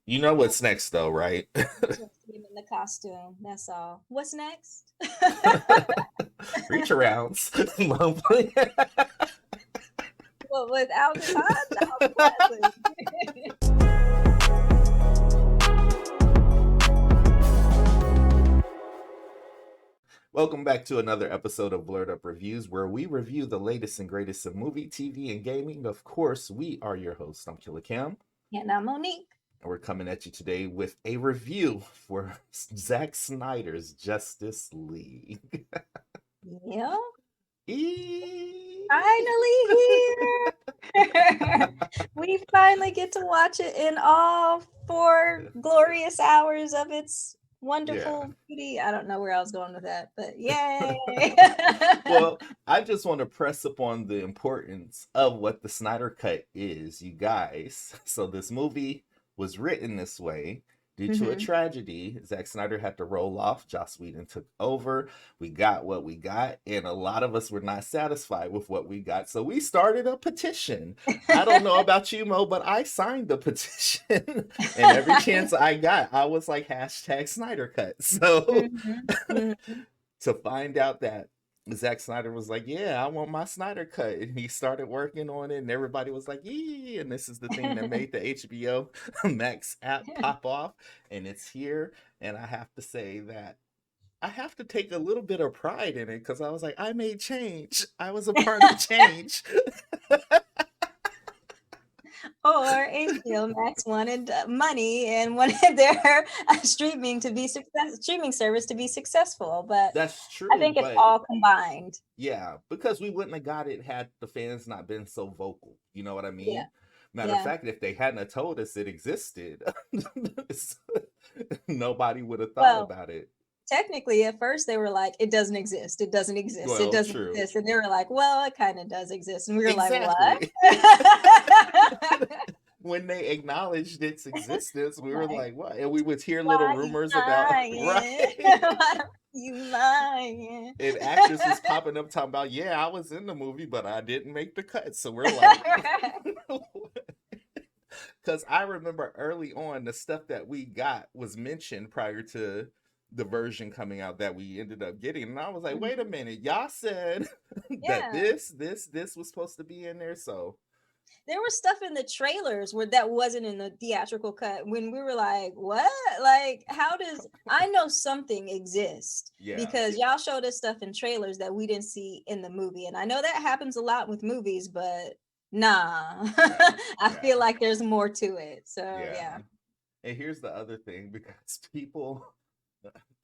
You know what's next, though, right? Just him in the costume. That's all. What's next? Reach arounds. Well, without his hot dog, gladly. Welcome back to another episode of Blerd Up Reviews, where we review the latest and greatest in movie, TV, and gaming. Of course, we are your hosts. I'm Killer Cam, And I'm Monique. and we're coming at you today with a review for Zack Snyder's Justice League. Yeah, Eee. finally here. We finally get to watch it in all 4 glorious hours of its Yeah. wonderful beauty. I don't know where I was going with that, but yay. Well, I just want to press upon the importance of what the Snyder Cut is, you guys. So this movie was written this way due to a Mhm. tragedy. Zack Snyder had to roll off. Joss Whedon took over. We got what we got, and a lot of us were not satisfied with what we got. So we started a petition. I don't know about you, Mo, but I signed the petition. And every chance I got, I was like, hashtag Snyder Cut. So Mhm, mhm. to find out that Zack Snyder was like, "Yeah, I want my Snyder cut," and he started working on it, and everybody was like, "Yee!" And this is the thing that made the HBO Max app pop off, and it's here. And I have to say that I have to take a little bit of pride in it because I was like, I made change. I was a part of change. Or HBO Max wanted money and wanted their streaming service to be successful, but That's I true, think it's but all combined. yeah, because we wouldn't have got it had the fans not been so vocal. You know what I Yeah, mean? Matter of yeah. fact, if they hadn't have told us it existed, nobody would have thought Well, about it. technically, at first they were like, "It doesn't exist. It doesn't exist. It Well, doesn't true. exist," and they were like, "Well, it kind of does exist," and we were like, "What?" Exactly. When they acknowledged its existence, we were Like, like, what? And we would hear little why you rumors about, lying? right? Why you lying? And actors was popping up talking about, yeah, I was in the movie, but I didn't make the cut. So we're like, because I remember early on the stuff that we got was mentioned prior to the version coming out that we ended up getting. And I was like, wait a Mhm. minute, y'all said that Yeah. this was supposed to be in there. So There was stuff in the trailers where that wasn't in the theatrical cut when we were like, what? Like, how does I know something exists yeah, because y'all showed us stuff in trailers that we didn't see in the movie. And I know that happens a lot with movies, but nah. yeah, I feel yeah, like there's more to it. So yeah. yeah. And here's the other thing, because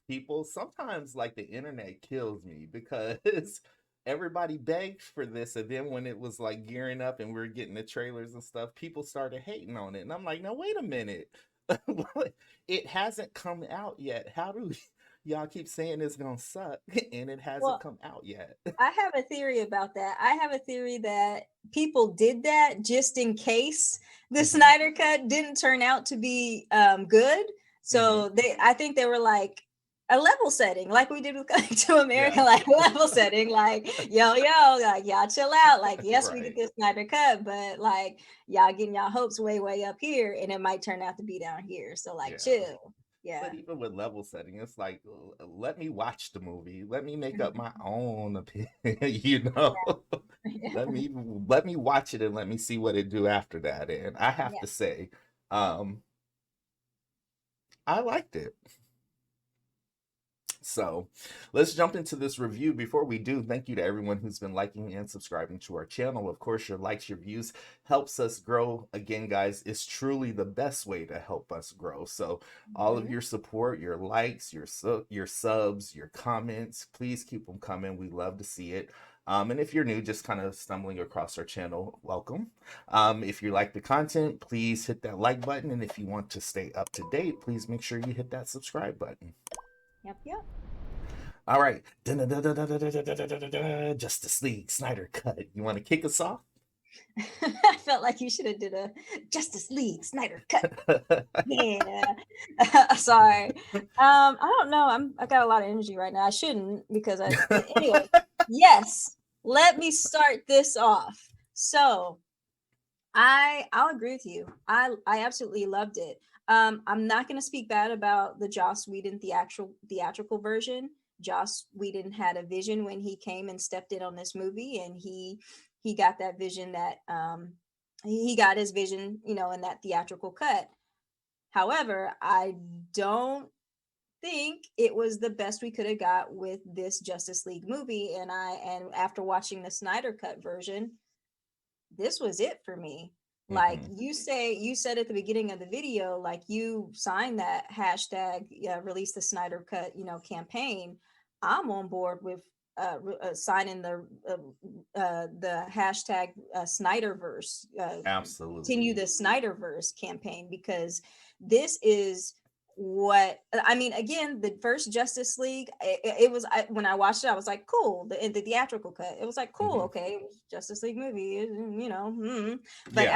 people sometimes, like, the internet kills me because everybody begged for this, and then when it was like gearing up and we were getting the trailers and stuff, people started hating on it, and I'm like, no, wait a minute. It hasn't come out yet. How do y'all keep saying it's gonna suck and it hasn't Well, come out yet? I have a theory about that. I have a theory that people did that just in case the Hmm. Snyder Cut didn't turn out to be good. Hmm. So I think they were like a level setting, like we did with Coming to America, Yeah. like level setting, like yo, like y'all chill out. Like yes, we get Right. this Snyder Cut, but like y'all getting y'all hopes way up here, and it might turn out to be down here. So like Yeah. chill, yeah. But even with level setting, it's like, let me watch the movie. Let me make up my Mhm. own opinion, you know. Yeah, Let me watch it and let me see what it do after that. And I have yeah. to say, um, I liked it. So let's jump into this review. Before we do, thank you to everyone who's been liking and subscribing to our channel. Of course, your likes, your views helps us grow. Again, guys, it's truly the best way to help us grow. So all of Mhm. your support, your likes, your subs, your comments, please keep them coming. We love to see it. And if you're new, just kind of stumbling across our channel, welcome. If you like the content, please hit that like button. And if you want to stay up to date, please make sure you hit that subscribe button. Yep. All right. Justice League Snyder Cut. You want to kick us off? I felt like you should have did a Justice League Snyder Cut. Yeah. Sorry. I don't know. I got a lot of energy right now. I shouldn't because anyway. Yes. Let me start this off. So I'll agree with you. I absolutely loved it. I'm not going to speak bad about the Joss Whedon theatrical version. Joss Whedon had a vision when he came and stepped in on this movie, and he got that vision that he got his vision, you know, in that theatrical cut. However, I don't think it was the best we could have got with this Justice League movie, and after watching the Snyder Cut version, this was it for me. Like you said at the beginning of the video, like you signed that hashtag release the Snyder Cut, you know, campaign. I'm on board with signing the hashtag Snyderverse, Absolutely. continue the Snyderverse campaign, because this is what I mean. Again, the first Justice League, it was when I watched it, I was like, cool. The theatrical cut, it was like, cool, okay, it was Justice League movie, you know. But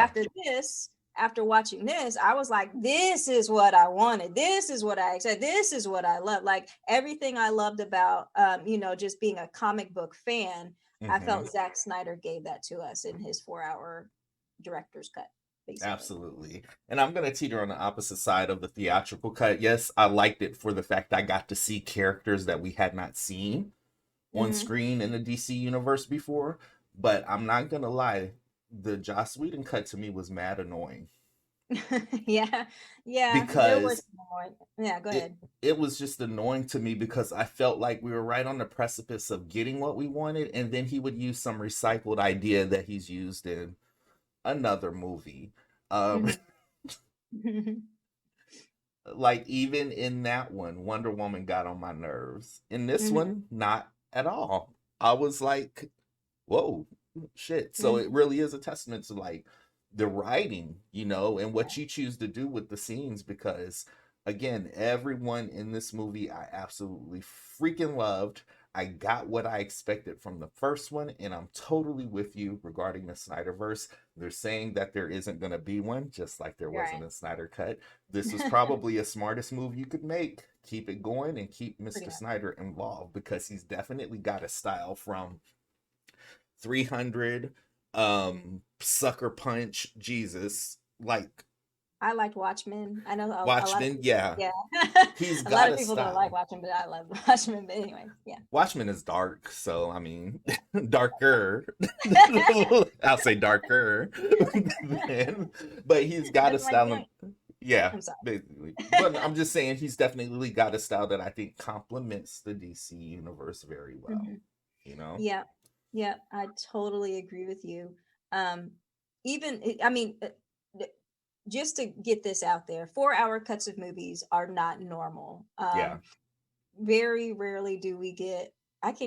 after watching this, I was like, this is what I wanted. This is what I expected. This is what I love. Like everything I loved about, you know, just being a comic book fan, I felt Zack Snyder gave that to us in his 4-hour director's cut. Basically. Absolutely. And I'm going to teeter on the opposite side of the theatrical cut. Yes, I liked it for the fact I got to see characters that we had not seen on screen in the DC universe before. But I'm not going to lie, the Joss Whedon cut to me was mad annoying. Yeah. Because go ahead. It was just annoying to me because I felt like we were right on the precipice of getting what we wanted, and then he would use some recycled idea that he's used in another movie. Like even in that one, Wonder Woman got on my nerves. In this one, not at all. I was like, whoa, shit. So it really is a testament to like the writing, you know, and what you choose to do with the scenes, because again, everyone in this movie I absolutely freaking loved. I got what I expected from the first one, and I'm totally with you regarding the Snyderverse. They're saying that there isn't going to be one, just like there wasn't a Snyder Cut. This was probably a smartest move you could make. Keep it going and keep Mr. Snyder involved, because he's definitely got a style from 300, Sucker Punch, Jesus, like I liked Watchmen. I know Watchmen, yeah. He's got a lot of people don't like Watchmen, but I love Watchmen. But anyway, yeah. Watchmen is dark, so I mean, darker. I'll say darker. But he's got a style. Basically. But I'm just saying he's definitely got a style that I think complements the DC universe very well. You know? Yeah, I totally agree with you. Just to get this out there, 4-hour cuts of movies are not normal. Very rarely do we get, have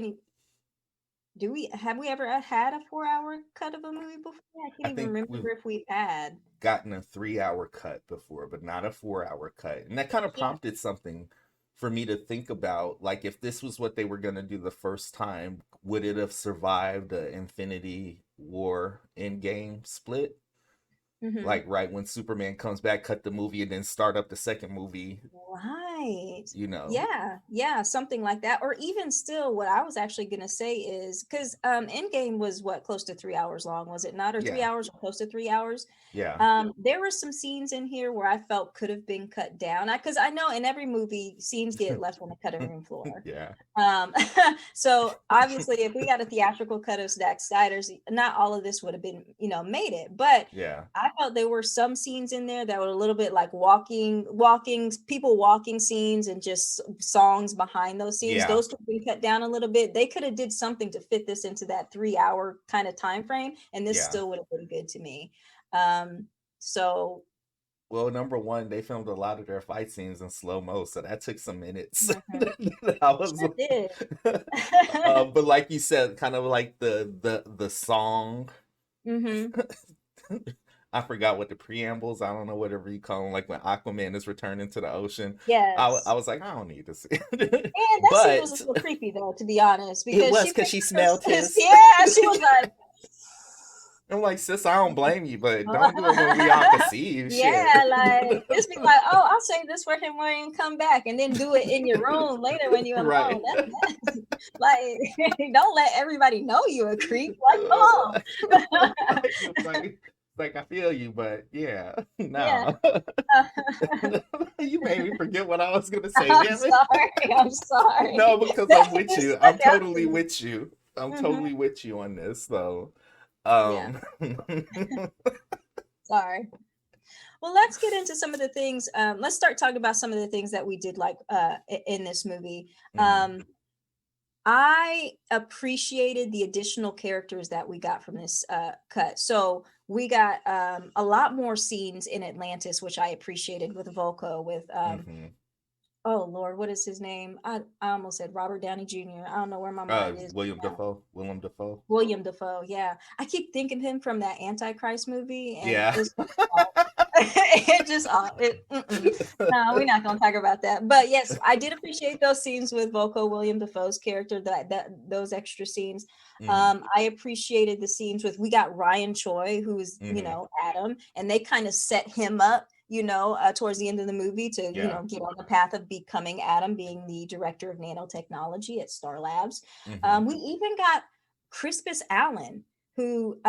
we ever had a 4-hour cut of a movie before? I can't even remember if we've had. Gotten a 3-hour cut before, but not a 4-hour cut. And that kind of prompted something for me to think about. Like, if this was what they were going to do the first time, would it have survived the Infinity War Endgame split? Like right when Superman comes back, cut the movie and then start up the second movie. Right. You know. Yeah, something like that. Or even still, what I was actually gonna say is, because Endgame was what, close to 3 hours long, was it not? Or 3 hours, or close to 3 hours? There were some scenes in here where I felt could have been cut down. Because I know in every movie scenes get left on the cutting room floor. So obviously if we got a theatrical cut of Zack Snyder's, not all of this would have been, you know, made it. But I felt there were some scenes in there that were a little bit like people walking scenes, and just songs behind those scenes. Those could be cut down a little bit. They could have did something to fit this into that 3-hour kind of time frame, and this still would have been good to me. Well, number one, they filmed a lot of their fight scenes in slow-mo, so that took some minutes. But like you said, kind of like the song. I forgot what the preambles, I don't know, whatever you call them, like when Aquaman is returning to the ocean. I was like, I don't need to see it. And that scene was a little creepy though, to be honest. Because she smelled his. She was like, I'm like, sis, I don't blame you, but don't do it when we all can see you. Like, just be like, oh, I'll save this for him when he come back, and then do it in your room later when you're alone. Like, don't let everybody know you're a creep. Like, come on. like I feel you, but yeah, Yeah. no. You made me forget what I was gonna say. I'm Damn it. sorry. I'm sorry. No, because I'm with This you. stuck I'm out to totally me. with you. I'm Hmm. totally with you on this, though. Yeah. Um, Sorry. Well, let's get into some of the things. Let's start talking about some of the things that we did like in this movie. mhm, Um, I appreciated the additional characters that we got from this cut. So we got a lot more scenes in Atlantis, which I appreciated with Volko, with mhm. oh Lord, what is his name? I almost said Robert Downey Jr. I don't know where my mind is William now. Dafoe. Willem Dafoe. William Dafoe, yeah. I keep thinking him from that Antichrist movie, and Yeah. it's just it just no, we're not gonna talk about that. But yes, I did appreciate those scenes with Volko William Dafoe's character, that those extra scenes. Mhm, I appreciated the scenes with we got Ryan Choi, who's mhm. Adam, and they kind of set him up, towards the end of the movie to Yeah. get on the path of becoming Adam, being the director of nanotechnology at Star Labs. Mhm, We even got Crispus Allen, who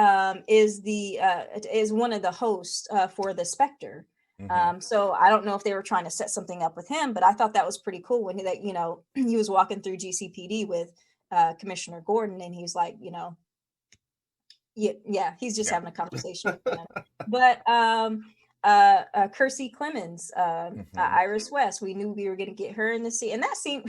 is one of the hosts for the Spectre. mhm. So I don't know if they were trying to set something up with him, but I thought that was pretty cool when he was walking through GCPD with Commissioner Gordon, and he's like, yeah, he's just Yeah. having a conversation with them. But Kersey Clemens, Mhm. Iris West, we knew we were going to get her in the scene, and that scene.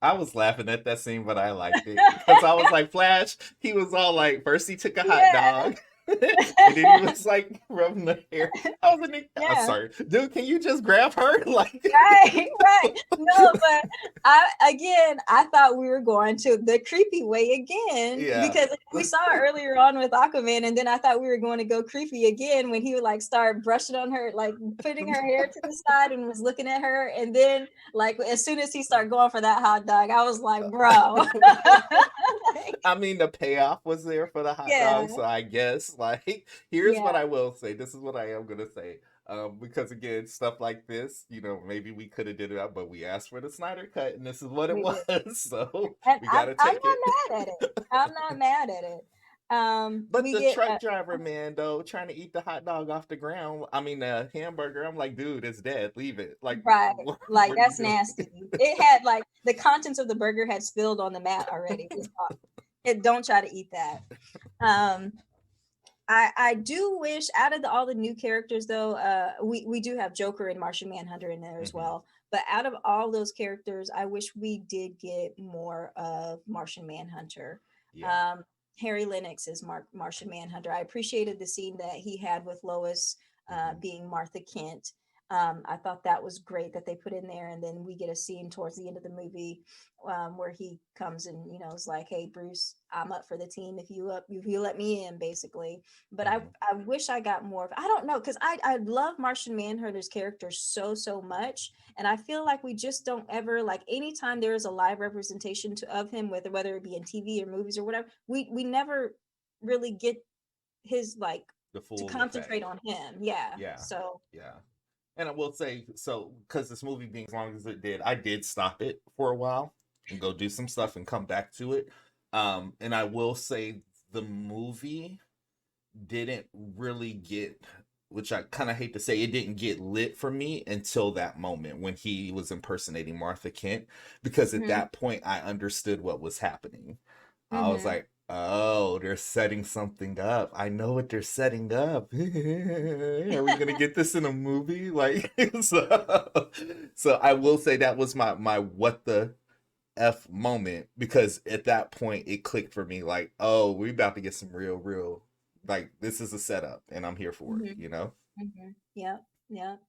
I was laughing at that scene, but I liked it because I was like, Flash. He was all like, first he took a hot Yeah. dog, and then he was like rubbing the hair. I was like, I'm Yeah. sorry, dude. Can you just grab her? Like, Right, right. No, but I thought we were going to the creepy way again yeah, because we saw it earlier on with Aquaman, and then I thought we were going to go creepy again when he would like start brushing on her, like putting her hair to the side and was looking at her, and then like as soon as he started going for that hot dog, I was like, bro. Like, I mean, the payoff was there for the hot yeah, dog, so I guess like here's yeah, what I will say. This is what I am gonna say. Because again, stuff like this, maybe we could have did it, but we asked for the Snyder cut, and this is what it we was, did. so And we I'm gotta I'm take it. not mad at it. I'm not mad at it. But We the get truck driver man, though, trying to eat the hot dog off the ground, I mean, the hamburger, I'm like, dude, it's dead. Leave it. Like, right, like what are you that's doing? nasty. It had like the contents of the burger had spilled on the mat already. Don't try to eat that. Um, I do wish out of all the new characters though, we do have Joker and Martian Manhunter in there as Hmm. well. But out of all those characters, I wish we did get more of Martian Manhunter. Yeah. Um, Harry Lennox is Martian Manhunter. I appreciated the scene that he had with Lois Hmm. being Martha Kent. I thought that was great that they put in there, and then we get a scene towards the end of the movie where he comes and is like, "Hey, Bruce, I'm up for the team if you let me in," basically. But I Hmm. I wish I got more of. I don't know because I love Martian Manhunter's character so much, and I feel like we just don't ever like anytime there is a live representation of him, whether it be in TV or movies or whatever, we never really get his like The to full effect. concentrate on him. Yeah, Yeah. so Yeah. And I will say, so because this movie being as long as it did, I did stop it for a while and go do some stuff and come back to it. And I will say the movie didn't really get, which I kind of hate to say, it didn't get lit for me until that moment when he was impersonating Martha Kent, because at mhm, that point I understood what was happening. I was mhm. like, oh, they're setting something up. I know what they're setting up. Are we gonna get this in a movie? Like, so I will say that was my what the F moment, because at that point it clicked for me, like, oh, we about to get some real, like, this is a setup and I'm here for it, Mhm, you know? mhm. Yep, yep.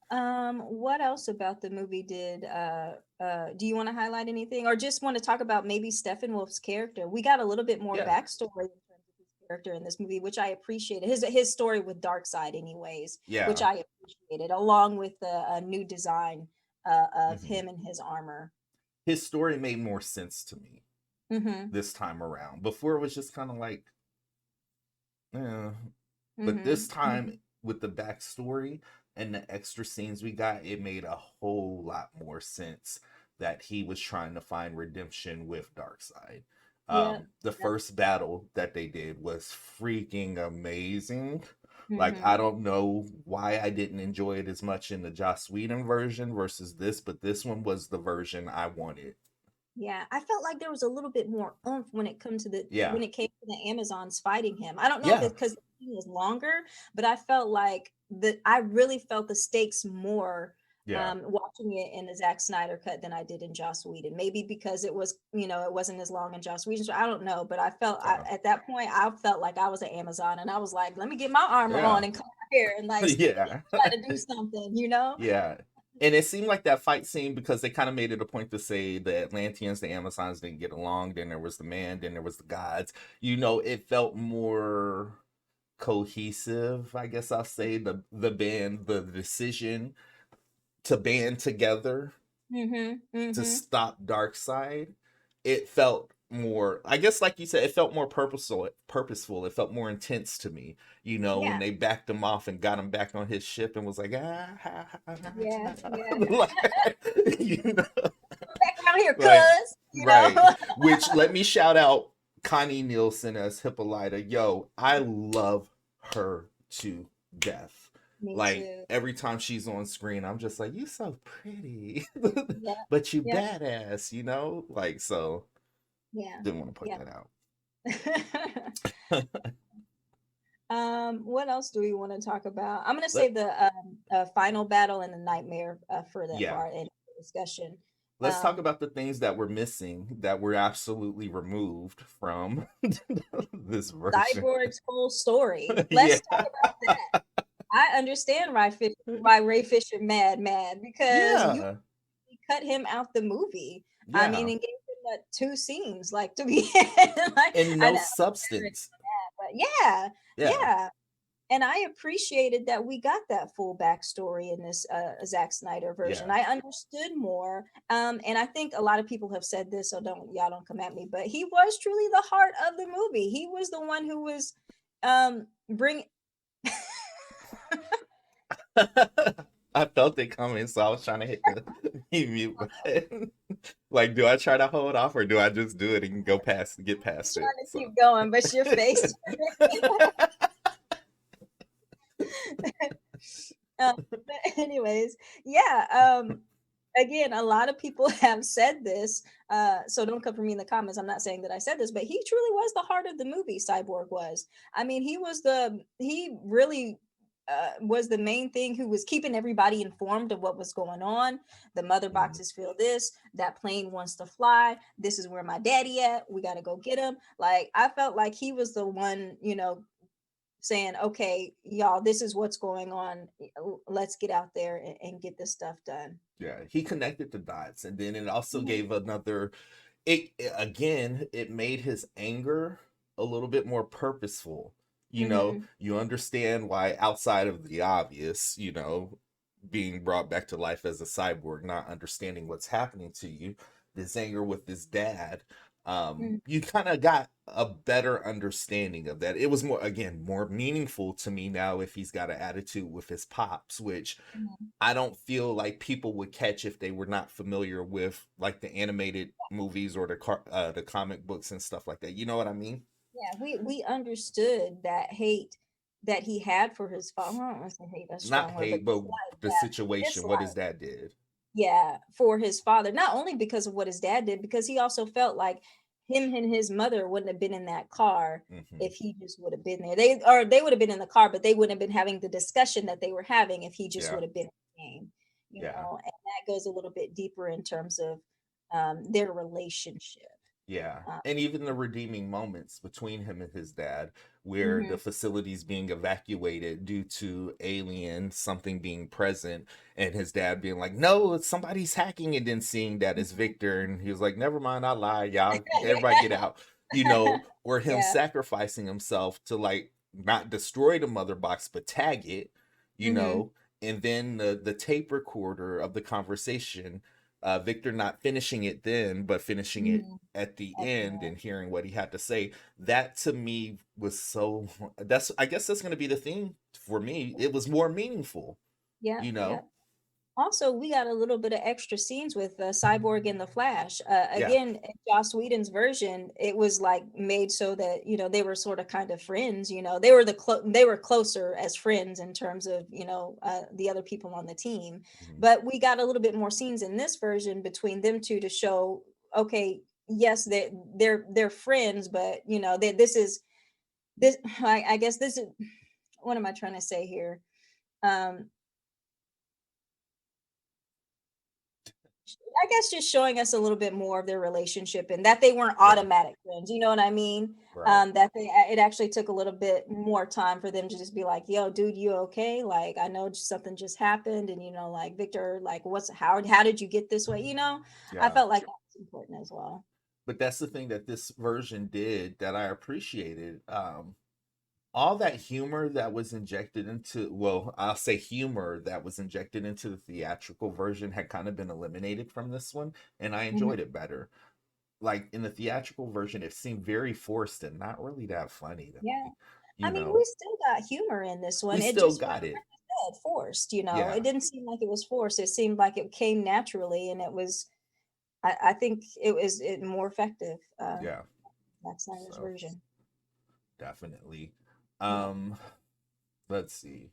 What else about the movie did do you want to highlight anything or just want to talk about maybe Steppenwolf's character? We got a little bit more Yeah. backstory in terms of his character in this movie, which I appreciated. His story with Darkseid anyways, which Yeah. I appreciated, along with the new design of Hmm. him and his armor. His story made more sense to me Mm-hmm. this time around. Before it was just kind of like, eh. But this Mm-hmm. time with the backstory and the extra scenes we got, it made a whole lot more sense that he was trying to find redemption with Darkseid. Yeah. The first battle that they did was freaking amazing. Like, I Mm-hmm. don't know why I didn't enjoy it as much in the Joss Whedon version versus this, but this one was the version I wanted. Yeah, I felt like there was a little bit more oomph Yeah. when it came to the Amazons fighting him. I don't know if Yeah. it's because the scene was longer, but I felt like I really felt the stakes more Yeah. watching it in the Zack Snyder cut than I did in Joss Whedon. Maybe because it was, it wasn't as long in Joss Whedon. So I don't know, but Yeah. at that point I felt like I was an Amazon, and I was like, let me get my armor Yeah. on and cut my hair and like Yeah. try to do something. Yeah. And it seemed like that fight scene, because they kind of made it a point to say the Atlanteans, the Amazons didn't get along. Then there was the man, then there was the gods. It felt more cohesive, I guess I'll say. The band, the decision to band together Mm-hmm. to Mm-hmm. stop Darkseid, it felt more, I guess, like you said, it felt more purposeful. It felt more intense to me, when Yeah. they backed him off and got him back on his ship and was like, Yeah. Yeah. like, you know, Back around here, like, cuz. right. Which, let me shout out Connie Nielsen as Hippolyta. Yo, I love her to death. Me Like, too. every time she's on screen, I'm just like, you so pretty, Yeah. but you Yeah. badass, like, so Yeah. didn't want to point Yeah. that out. What else do we want to talk about? I'm gonna Let save the final battle and the nightmare for that Yeah, part in the discussion. let's talk Um, about the things that were missing, that were absolutely removed from this version. Cyborg's whole story. Yeah. Let's talk about that. I understand why Ray Fisher mad because you Yeah. cut him out the movie. I mean, Yeah. and gave him two scenes, like, to be like, And I no know, substance. but yeah, Yeah. yeah. And I appreciated that we got that full backstory in this Zack Snyder version. Yeah. I understood more, and I think a lot of people have said this, so don't come at me. But he was truly the heart of the movie. He was the one who was bring. I felt it coming, so I was trying to hit the mute button. Like, do I try to hold off, or do I just do it and get past it? Trying to So keep going, but your face. But anyways, yeah. Again, a lot of people have said this, so don't come for me in the comments. I'm not saying that I said this, but he truly was the heart of the movie. Cyborg was. I mean, he really was the main thing who was keeping everybody informed of what was going on. The mother mhm. boxes feel this. That plane wants to fly. This is where my daddy at. We got to go get him. Like, I felt like he was the one, saying, okay, y'all, this is what's going on. Let's get out there and get this stuff done. Yeah, he connected the dots, and then it also Mhm. gave another. It made his anger a little bit more purposeful. Mhm. You understand why, outside of the obvious, being brought back to life as a cyborg, not understanding what's happening to you, this anger with his dad. Mhm. You kind of got a better understanding of that. It was more meaningful to me now if he's got an attitude with his pops, which Mhm. I don't feel like people would catch if they were not familiar with, like, the animated movies or the comic books and stuff like that. You know what I mean? Yeah, we understood that hate that he had for his father. I don't want to say hate, that's a Not strong word, but hate, but dislike, the yeah, situation, what his dislike, dad did. yeah, for his father. Not only because of what his dad did, because he also felt like him and his mother wouldn't have been in that car Hmm. if he just would have been there. They would have been in the car, but they wouldn't have been having the discussion that they were having if he just Yeah, would have been in the game. yeah. And that goes a little bit deeper in terms of their relationship. Yeah. Uh, And even the redeeming moments between him and his dad, where the mhm, facility's being evacuated due to something being present, and his dad being like, no, somebody's hacking, and then seeing that it's mhm. Victor, and he was like, never mind, I lied, y'all, everybody get out, or him Yeah. sacrificing himself to, like, not destroy the mother box, but tag it, you Hmm. know, and then the tape recorder of the conversation, Victor not finishing it then, but finishing it Hmm. at the At the end end. and hearing what he had to say. That to me was so, I guess that's going to be the thing for me. It was more meaningful, Yeah, you yeah. know Also, we got a little bit of extra scenes with Cyborg and the Flash. Yeah. Again, in Joss Whedon's version, it was like made so that they were sort of kind of friends. They were they were closer as friends in terms of the other people on the team. Mhm. But we got a little bit more scenes in this version between them two to show, okay, yes, they're friends, but this is this. I guess this is, what am I trying to say here? Um, I guess just showing us a little bit more of their relationship and that they weren't Yeah. automatic friends. You know what I mean? Right. That it actually took a little bit more time for them to just be like, "Yo, dude, you okay? Like, I know something just happened, and like Victor, like, how did you get this way? I Yeah. felt like that was important as well. But that's the thing that this version did that I appreciated. All that humor that was injected into, well, I'll say humor that was injected into the theatrical version had kind of been eliminated from this one, and I Mhm. enjoyed it better. Like in the theatrical version, it seemed very forced and not really that funny to Yeah. me. I You mean, know, we still got humor in this we one. It still just got it. wasn't forced. It Yeah. didn't seem like it was forced. It seemed like it came naturally, and it was. I think it was more effective. Yeah. Zack Snyder's So version. definitely. Yeah. Um, let's see.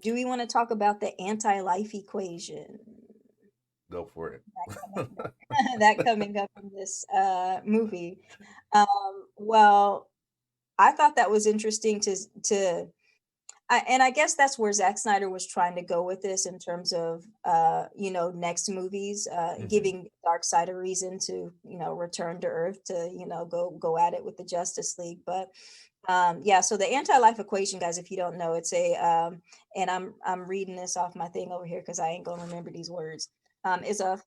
Do we want to talk about the anti-life equation Go for it. that coming that coming up in this movie? Well, I thought that was interesting and I guess that's where Zack Snyder was trying to go with this in terms of next movies, Hmm. giving Darkseid a reason to return to Earth to go at it with the Justice League. But yeah, so the anti-life equation, guys, if you don't know, it's and I'm reading this off my thing over here because I ain't gonna remember these words. Is a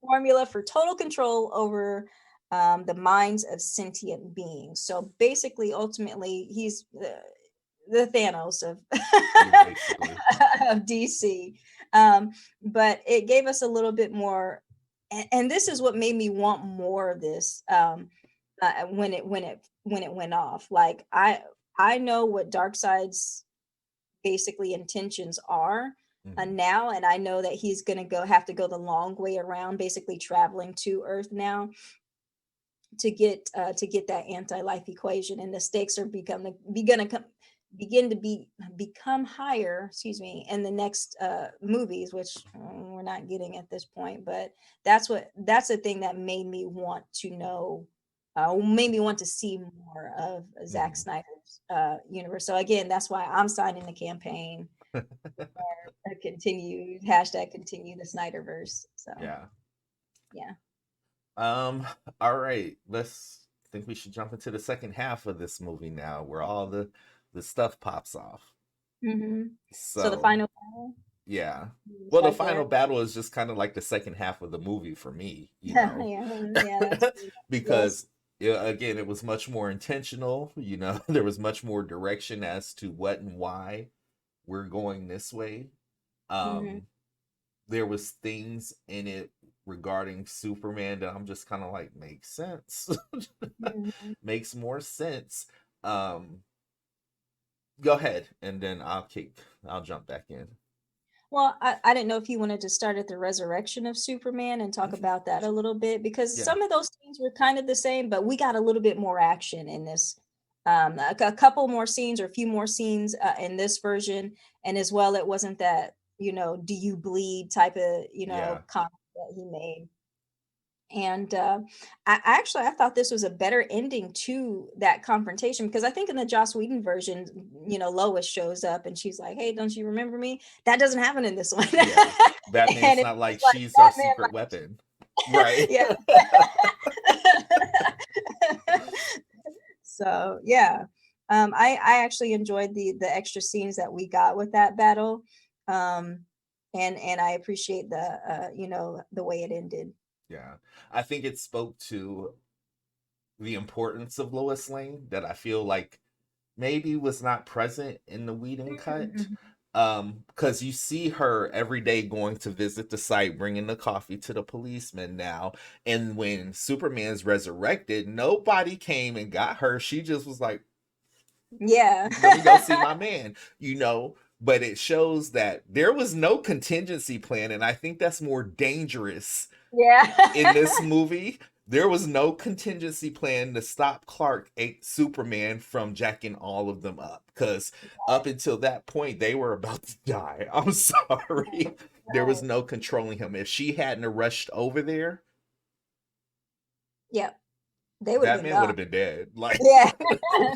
formula for total control over the minds of sentient beings. So basically, ultimately, he's the Thanos of Yeah, basically. of DC. But it gave us a little bit more, and this is what made me want more of this. When it went off, like I know what Darkseid's basically intentions are. Hmm. Now, and I know that he's gonna have to go the long way around, basically traveling to Earth now to get that anti-life equation, and the stakes are begin to become higher, excuse me, in the next movies, which we're not getting at this point. But that's the thing that made me want to know, made me want to see more of Zack Hmm. Snyder's universe. So again, that's why I'm signing the campaign for continue the Snyderverse. So Yeah. yeah. Um, all right. Let's think we should jump into the second half of this movie now, where all the stuff pops off. So the So, final battle yeah. is Well, the right there. final battle is just kind of like the second half of the movie for me, Yeah, yeah, that's true. Yes. because yeah, again, it was much more intentional. There was much more direction as to what and why we're going this way. Mhm, Um, there was things in it regarding Superman that I'm just kind of like makes sense. mhm. Makes more sense. Um, go ahead, and then I'll jump back in. Well, I didn't know if you wanted to start at the resurrection of Superman and talk Okay. about that a little bit, because Yeah. some of those scenes were kind of the same, but we got a little bit more action in this. A couple more scenes or a few more scenes in this version, and as well, it wasn't that do you bleed type of Yeah. comment that he made. And I thought this was a better ending to that confrontation, because I think in the Joss Whedon version, Lois shows up and she's like, "Hey, don't you remember me?" That doesn't happen in this one. Yeah. Batman, And it's it's not just like like she's our Batman, secret weapon. Right. yeah. So yeah, I actually enjoyed the extra scenes that we got with that battle, um, and I appreciate the way it ended. Yeah. I think it spoke to the importance of Lois Lane that I feel like maybe was not present in the Whedon cut. Mhm. Because you see her every day going to visit the site, bringing the coffee to the policeman now. And when Superman's resurrected, nobody came and got her. She just was like, Yeah. let me go see my man, you know. but it shows that there was no contingency plan, and I think that's more dangerous in Yeah. this movie. There was no contingency plan to stop Clark, Superman, from jacking all of them up. Because up until that point, they were about to die. I'm sorry. There was Right. no controlling him. If she hadn't rushed over there, Yep. They would have that been man would gone. have been dead. Like Yeah.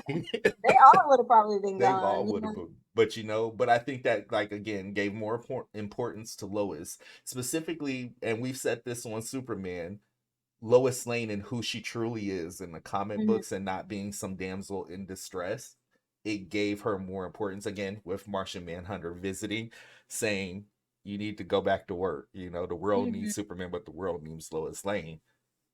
They all would have probably been they all gone, would have been. But but I think that, like, again, gave more importance to Lois specifically, and we've said this on Superman. Lois Lane and who she truly is in the comic Mhm. books, and not being some damsel in distress. It gave her more importance, again, with Martian Manhunter visiting, saying, you need to go back to work. The world Mhm. needs Superman, but the world needs Lois Lane.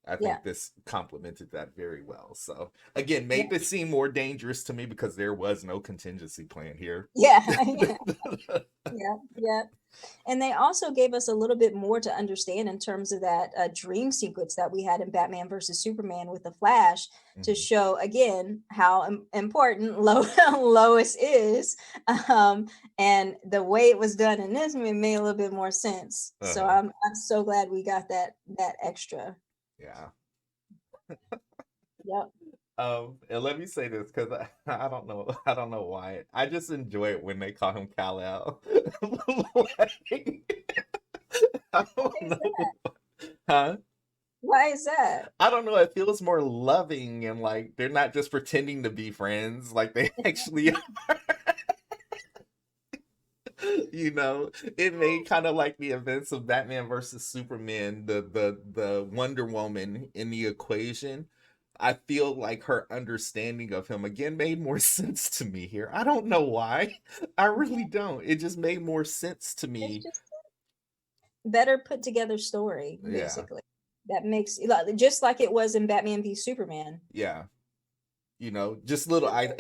I Yeah. think this complemented that very well. So again, Yeah. made this seem more dangerous to me because there was no contingency plan here. Yeah. Yeah. Yeah. And they also gave us a little bit more to understand in terms of that dream sequence that we had in Batman versus Superman with the Flash, to Mhm. show again how important Lois is, and the way it was done in this made a little bit more sense. So Uh-huh. I'm so glad we got that extra. Yeah. Yep. And let me say this, because I don't know why. I just enjoy it when they call him Kal-El. Like, I Why don't is that? know. Huh? Why is that? I don't know. It feels more loving, and like they're not just pretending to be friends. Like they actually it made kind of like the events of Batman versus Superman, the Wonder Woman in the equation. I feel like her understanding of him again made more sense to me here. I don't know why. I really don't. It just made more sense to It's me. just a better put together story, Yeah. basically. That makes just like it was in Batman v Superman. Yeah. Just little I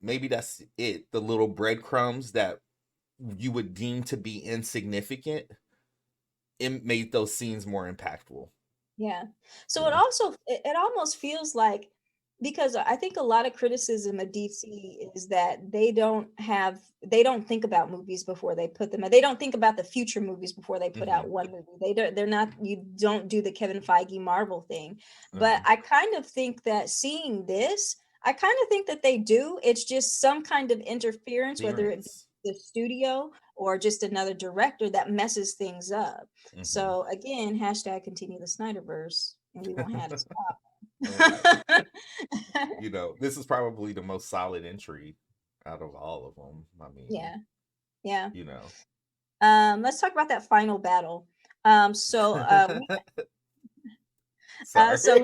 maybe that's it. The little breadcrumbs that you would deem to be insignificant, it made those scenes more impactful. Yeah. So You it know? also it almost feels like, because I think a lot of criticism of DC is that they don't think about movies before they put them out. They don't think about the future movies before they put Hmm. out one movie. They're not, you don't do the Kevin Feige Marvel thing. But Uh-huh. I kind of think that seeing this, I kind of think that they do. It's just some kind of interference, whether it be Clearance. the studio or just another director, that messes things up. Hmm. So again, hashtag continue the Snyderverse, and we won't have this Well, problem. this is probably the most solid entry out of all of them. I mean, Yeah, yeah. you know. Let's talk about that final battle. So Sorry. so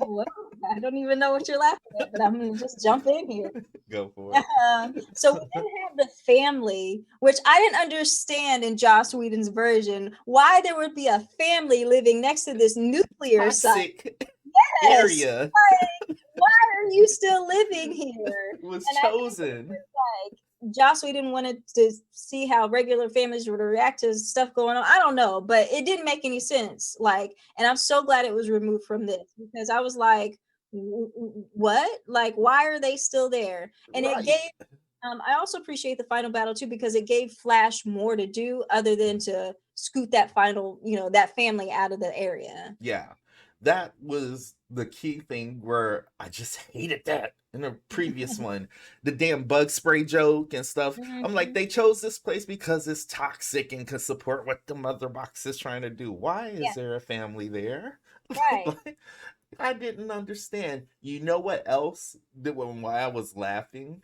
well, I don't even know what you're laughing at, but I'm gonna just jump in here. Go for it. So we then have the family, which I didn't understand in Joss Whedon's version, why there would be a family living next to this nuclear site. Toxic Yes, area why are you still living here? was And I think it chosen. was like Joss Whedon wanted to see how regular families would react to stuff going on. I don't know, but it didn't make any sense. Like, and I'm so glad it was removed from this, because I was like, what? Like, why are they still there? And it Right. gave. I also appreciate the final battle too, because it gave Flash more to do other than to scoot that that family out of the area. Yeah. That was the key thing where I just hated that in the previous one. The damn bug spray joke and stuff. I'm like, Mhm. they chose this place because it's toxic and can support what the mother box is trying to do. Why Yeah, is there a family there? right. Like, I didn't understand. You know what else? Why I was laughing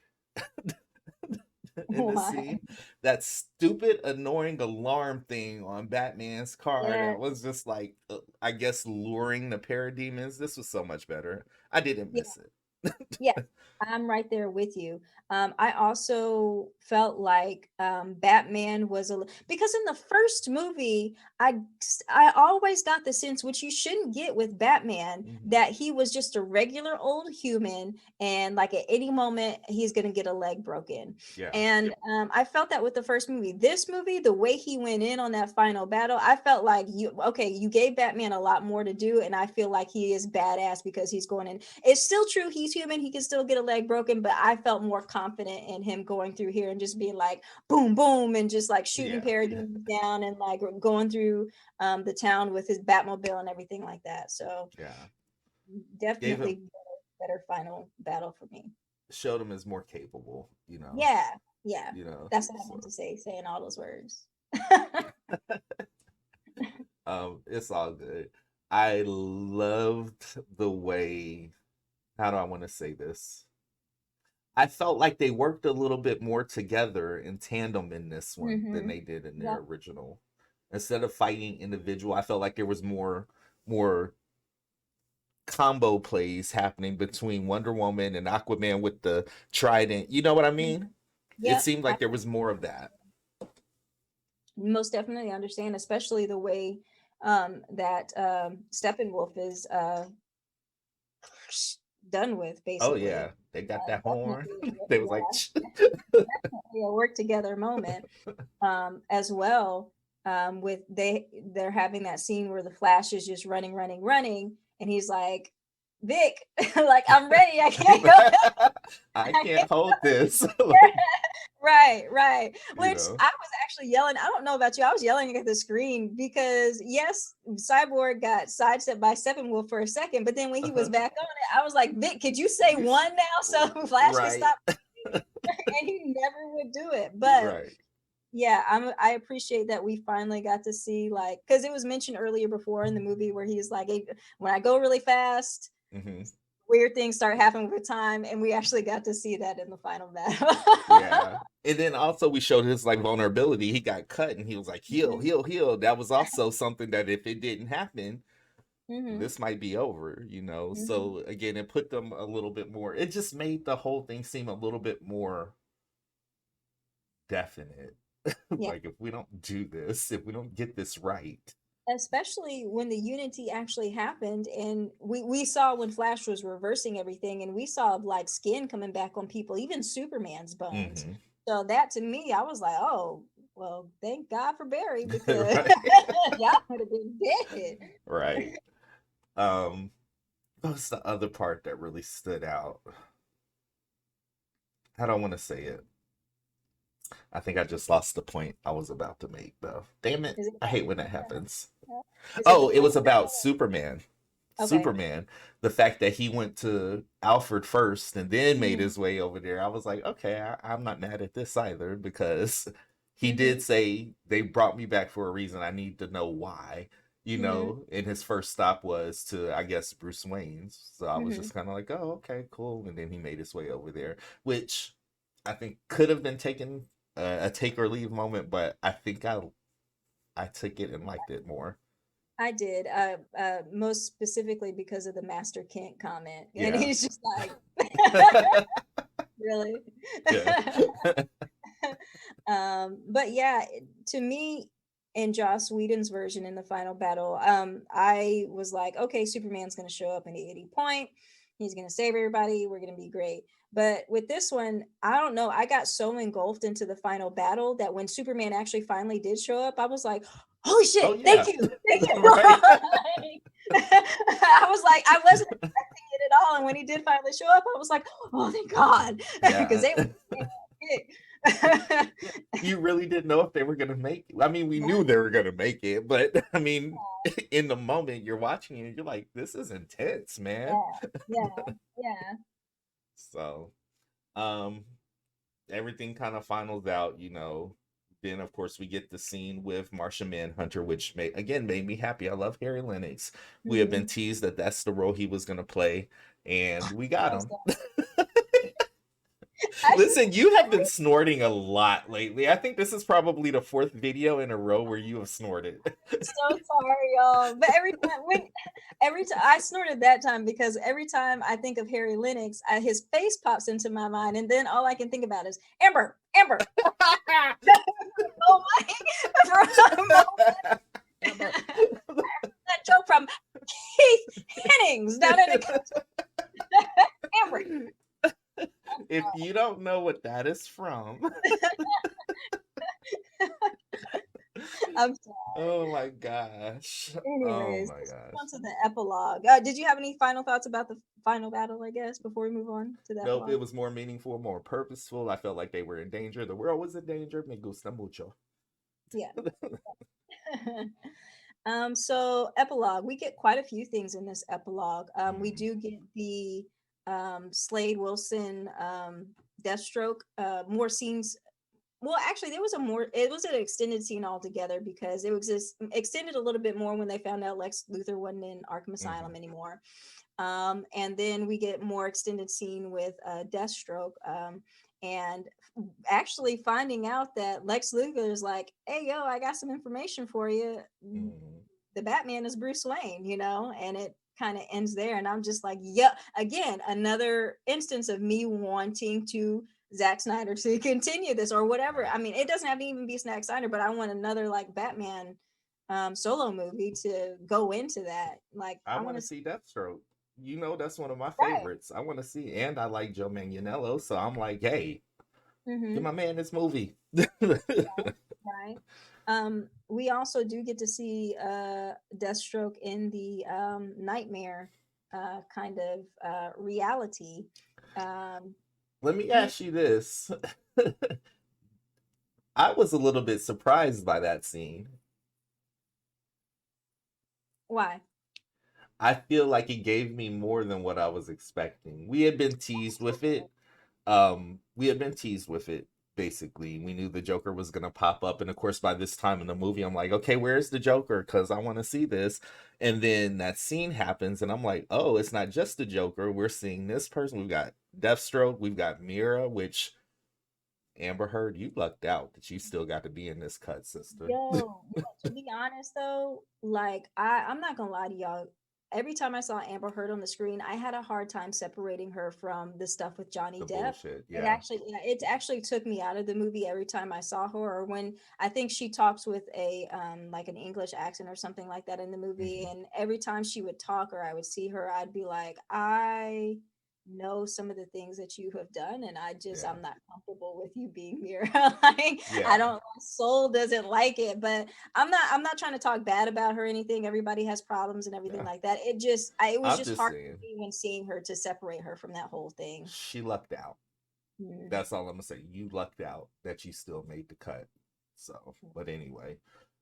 in the Why? scene? That stupid, annoying alarm thing on Batman's car Yeah. that was just like, I guess, luring the parademons. This was so much better. I didn't Yeah. miss it. Yeah, I'm right there with you. I also felt like Batman was because in the first movie, I always got the sense, which you shouldn't get with Batman, Mhm. that he was just a regular old human, and like at any moment he's gonna get a leg broken. Yeah. And I felt that with the first movie. This movie, the way he went in on that final battle, I felt like you gave Batman a lot more to do, and I feel like he is badass because he's going in. It's still true, he's human. He can still get a leg broken, but I felt more confident in him going through here and just being like, boom, boom, and just like shooting parademons down and like going through the town with his Batmobile and everything like that. So definitely better final battle for me. Showed him as more capable, you know. Yeah. You know, that's what I meant to say, saying all those words. It's all good. I loved the way, how do I want to say this? I felt like they worked a little bit more together in tandem in this one than they did in their original. Instead of fighting individual, I felt like there was more combo plays happening between Wonder Woman and Aquaman with the trident. You know what I mean? It seemed like there was more of that. Most definitely understand, especially the way that Steppenwolf is done with, basically. Oh yeah, they got that horn. They was like definitely a work together moment as well. With they're having that scene where the Flash is just running, and he's like, Vic, like, I'm ready. I can't go. I can't hold this. Right. Which I was actually yelling. I don't know about you. I was yelling at the screen because yes, Cyborg got sidestepped by Steppenwolf for a second, but then when he was back on it, I was like, Vic, could you say one now so Flash can stop? And he never would do it. But yeah, I appreciate that we finally got to see, like, because it was mentioned earlier before in the movie where he's like, hey, when I go really fast, weird things start happening over time, and we actually got to see that in the final battle. And then also we showed his like vulnerability. He got cut and he was like, heal. That was also something that if it didn't happen, this might be over, you know. So again, it put them a little bit more, it just made the whole thing seem a little bit more definite. Like, if we don't do this, if we don't get this right, especially when the unity actually happened, and we saw when Flash was reversing everything, and we saw like skin coming back on people, even Superman's bones. So that, to me, I was like, oh well, thank God for Barry, because y'all would have been dead. What's the other part that really stood out? I don't want to say it. I think I just lost the point I was about to make, though. Damn it. I hate when that happens. Oh, it was about Superman. Superman. The fact that he went to Alfred first and then made his way over there. I was like, okay, I'm not mad at this either, because he did say, they brought me back for a reason. I need to know why. You know, and his first stop was to, I guess, Bruce Wayne's. So I was just kind of like, oh, okay, cool. And then he made his way over there, which I think could have been taken a take or leave moment, but I think I took it and liked it more. I did, most specifically because of the Master Kent comment, and he's just like, really. But yeah, to me, in Joss Whedon's version in the final battle, I was like, okay, Superman's going to show up in the 80 point. He's going to save everybody. We're going to be great. But with this one, I don't know. I got so engulfed into the final battle that when Superman actually finally did show up, I was like, holy shit, thank you. I was like, I wasn't expecting it at all. And when he did finally show up, I was like, oh, thank God. Because they were you really didn't know if they were gonna make it. I mean, we knew they were gonna make it, but I mean, in the moment you're watching it, you're like, this is intense, man. Yeah. So everything kind of finals out, you know. Then of course we get the scene with Martian Manhunter, which made me happy. I love Harry Lennox. We have been teased that that's the role he was gonna play, and we got him. Listen, you have been snorting a lot lately. I think this is probably the 4th video in a row where you have snorted. So sorry, y'all. But every time I snorted that time, because every time I think of Harry Lennox, his face pops into my mind, and then all I can think about is Amber. That joke from Keith Hennings down in the Amber. If you don't know what that is from. I'm sorry. Oh my gosh. Anyways, oh my gosh. on to the epilogue. Did you have any final thoughts about the final battle, I guess, before we move on to that Nope, it blog? was more meaningful, more purposeful. I felt like they were in danger. The world was in danger. Me gusta mucho. Yeah. So epilogue, we get quite a few things in this epilogue. We Mhm. do get the Slade Wilson Deathstroke, more scenes. Well, actually, there was a more. It was an extended scene altogether because it was just extended a little bit more when they found out Lex Luthor wasn't in Arkham Mhm. Asylum anymore. And then we get more extended scene with Deathstroke, and actually finding out that Lex Luthor is like, "Hey, yo, I got some information for you. Mhm. The Batman is Bruce Wayne," and it kind of ends there. And I'm just like, yeah, again, another instance of me wanting to Zack Snyder to continue this or whatever. Right. I mean, it doesn't have to even be Zack Snyder, but I want another like Batman solo movie to go into that. Like, I I want want to to see. see Deathstroke. You know, that's one of my Right. favorites. I want to see, and I like Joe Manganiello, so I'm like, hey, give Mm-hmm. my man this movie. Right. We also do get to see Deathstroke in the Nightmare kind of reality. Um, Let me he ask you this. I was a little bit surprised by that scene. Why? I feel like it gave me more than what I was expecting. We had been teased with it. We had been teased with it. Basically, we knew the Joker was gonna pop up, and of course, by this time in the movie, I'm like, okay, where's the Joker? Because I want to see this. And then that scene happens, and I'm like, oh, it's not just the Joker. We're seeing this person. We've got Deathstroke. We've got Mira, which Amber Heard, you lucked out that you still got to be in this cut, sister. To be honest though, like I'm not gonna lie to y'all. Every time I saw Amber Heard on the screen, I had a hard time separating her from the stuff with Johnny The Depp. bullshit, It yeah. actually, yeah, it actually took me out of the movie every time I saw her, or when I think she talks with a like an English accent or something like that in the movie. Hmm. And every time she would talk or I would see her, I'd be like, I know some of the things that you have done, and Yeah, I'm not comfortable with you being here. Like, I yeah, don't, my soul doesn't like it. But I'm not trying to talk bad about her or anything. Everybody has problems and everything yeah. like that. It was I'm just just hard for saying, me when seeing her to separate her from that whole thing. she lucked out. Mm. That's all I'm gonna say. You lucked out that you still made the cut. So, but anyway,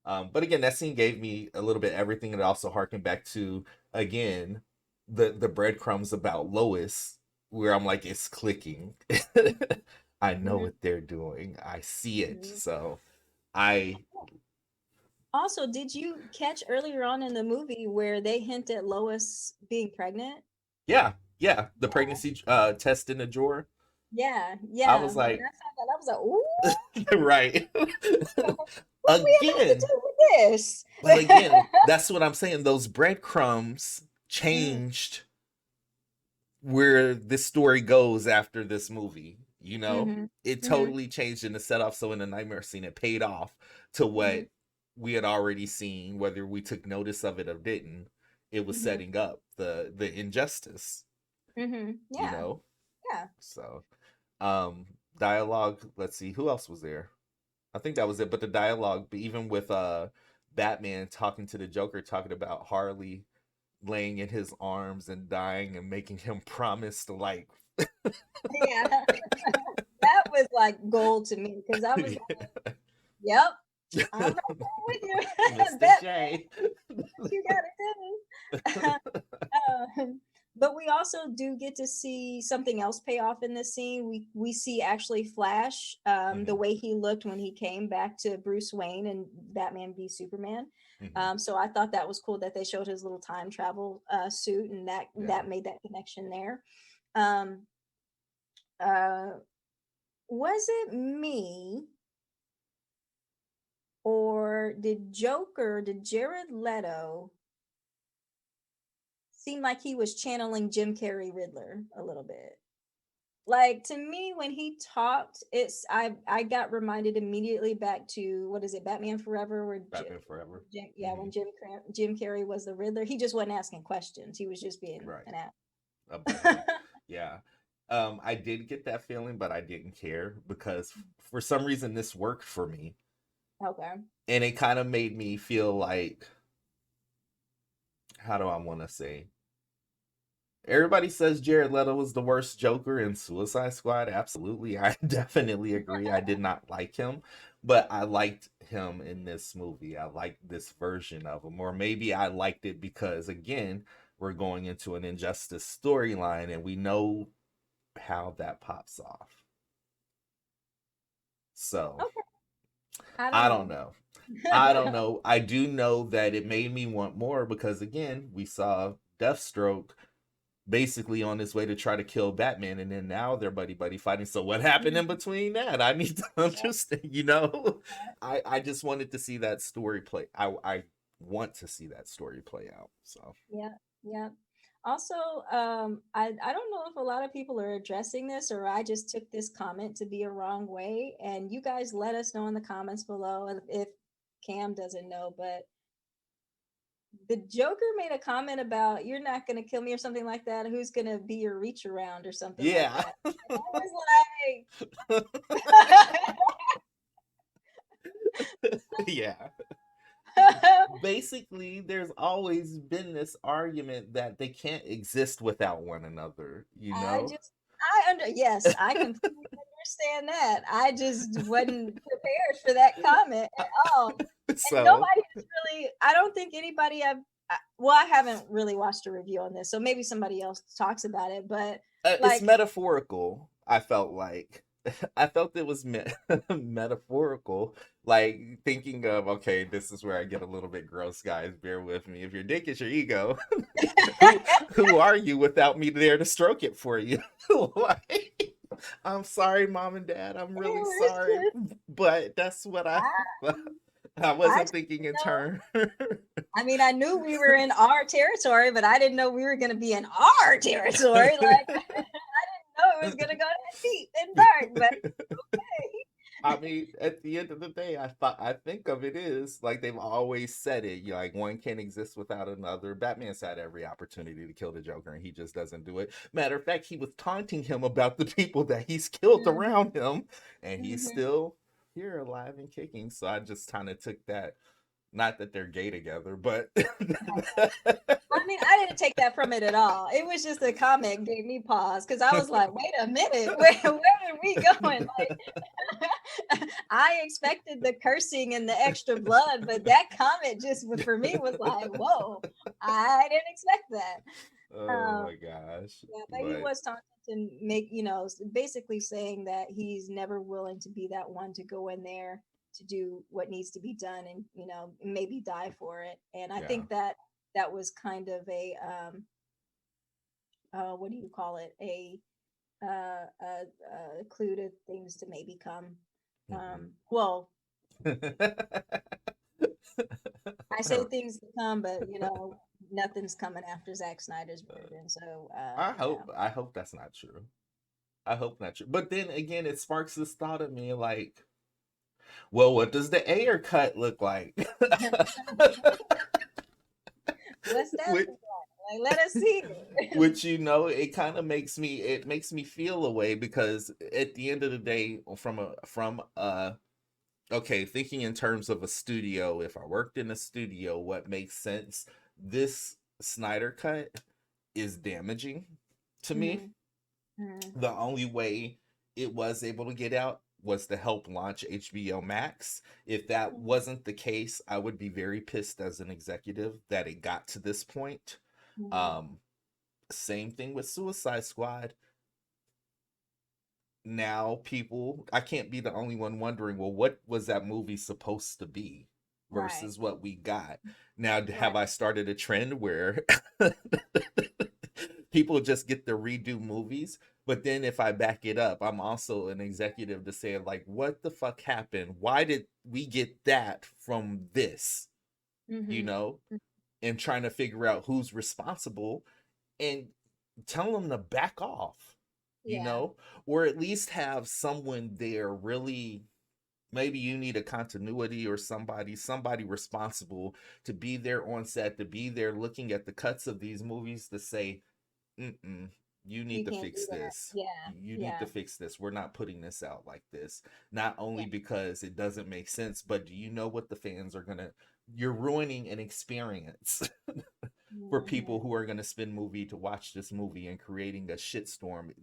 but again, that scene gave me a little bit everything, and it also harkened back to again the breadcrumbs about Lois, where I'm like, it's clicking. I know Mhm. what they're doing. I see it. Mhm. So I Also, did you catch earlier on in the movie where they hint at Lois being pregnant? yeah, yeah, the pregnancy test in the drawer. Yeah, I yeah. was When like, I saw that, I was like, "Ooh, right. what do we have to Again, do with this?" but again, that's what I'm saying. Those breadcrumbs Mm, changed where this story goes after this movie. You know, mhm, it mhm, totally changed in the setup. So in the nightmare scene, it paid off to mhm, what we had already seen, whether we took notice of it or didn't. It was mhm, setting up the injustice. mhm. You Yeah, know, yeah. so um dialogue. Let's see who else was there. I think that was it. But the dialogue, even with Batman talking to the Joker, talking about Harley laying in his arms and dying and making him promise to like Yeah, that was like gold to me because I was like, "Yep, I'm right there with you, Mr. Batman. J. What you gotta do?" But we also do get to see something else pay off in this scene. We see actually Flash, the Hmm. way he looked when he came back to Bruce Wayne and Batman v Superman. Hmm. So I thought that was cool that they showed his little time travel suit, and Yeah. that made that connection there. Um, uh, was it me, or did Jared Leto seem like he was channeling Jim Carrey Riddler a little bit? Like, to me, when he talked, I got reminded immediately back to, what is it, Batman Forever, where Batman Forever. Yeah, Hmm. when Jim Carrey was the Riddler. He just wasn't asking questions. He was just being Right. an A ass. butthead. Yeah. I did get that feeling, but I didn't care because for some reason this worked for me. Okay. And it kind of made me feel like, how do I want to say? Everybody says Jared Leto was the worst Joker in Suicide Squad. Absolutely. I definitely agree. I did not like him, but I liked him in this movie. I liked this version of him. Or maybe I liked it because, again, we're going into an Injustice storyline and we know how that pops off. So, Okay, I don't I don't know. know. I don't know. I do know that it made me want more because, again, we saw Deathstroke basically on his way to try to kill Batman, and then now they're buddy buddy fighting. So what happened in between that? I need to understand. I just wanted to see that story play. I want to see that story play out. So Yeah, yeah. Also, I don't know if a lot of people are addressing this, or I just took this comment to be a wrong way. And you guys let us know in the comments below if Cam doesn't know, but the Joker made a comment about "you're not gonna kill me" or something like that. Who's gonna be your reach around or something like yeah, that? And I was yeah. like, Basically, there's always been this argument that they can't exist without one another. I just, I under, yes, I completely understand that. I just wasn't prepared for that comment at all. And So nobody has really, I don't think anybody well, I haven't really watched a review on this, so maybe somebody else talks about it, but it's like, metaphorical. I felt like I felt it was metaphorical, like thinking of, okay, this is where I get a little bit gross, guys. Bear with me. If your dick is your ego, who are you without me there to stroke it for you? Like, I'm sorry, mom and dad. I'm really sorry, but that's what I. I I wasn't just thinking in know. turn. I mean, I knew we were in our territory, but I didn't know we were going to be in our territory. Like, I didn't know it was going to go that deep and dark, but okay. I mean, at the end of the day, I think of it is like they've always said it. You like one can't exist without another. Batman's had every opportunity to kill the Joker, and he just doesn't do it. Matter of fact, he was taunting him about the people that he's killed Mhm, around him, and he's mhm. still here, alive and kicking. So I just kind of took that. Not that they're gay together, but I mean, I didn't take that from it at all. It was just a comment gave me pause because I was like, wait a minute, where are we going? Like, I expected the cursing and the extra blood, but that comment just for me was like, whoa, I didn't expect that. oh my gosh! Yeah, but he But was talking to make, basically saying that he's never willing to be that one to go in there to do what needs to be done and, maybe die for it. And I yeah, think that that was kind of a, what do you call it? A clue to things to maybe come. Well, I say things to come, but nothing's coming after Zack Snyder's version. So, I hope that's not true. I hope not true. But then again, it sparks this thought of me like, well, what does the Ayer cut look like? what's that which, look like? Like, let us see it. which it kind of makes me feel a way because at the end of the day, from okay, thinking in terms of a studio, if I worked in a studio, what makes sense? This Snyder cut is damaging to me. Mhm, mhm, The only way it was able to get out was to help launch HBO Max. If that wasn't the case, I would be very pissed as an executive that it got to this point. mhm. Um, Same thing with Suicide Squad. Now, people, I can't be the only one wondering, well, what was that movie supposed to be Right, versus what we got? Now, right. have I started a trend where people just get to redo movies? But then if I back it up, I'm also an executive to say, like, what the fuck happened? Why did we get that from this? You Mhm. know, and trying to figure out who's responsible and tell them to back off, Yeah. or at least have someone there really. Maybe you need a continuity or somebody responsible to be there on set, to be there looking at the cuts of these movies to say, mm-mm, you need You to can't do fix that. this. Yeah, You need to yeah, fix this. We're not putting this out like this. Not yeah. only because it doesn't make sense, but do you know what the fans are gonna, you're ruining an experience. for people Mhm. who are going to spend movie to watch this movie and creating a shitstorm.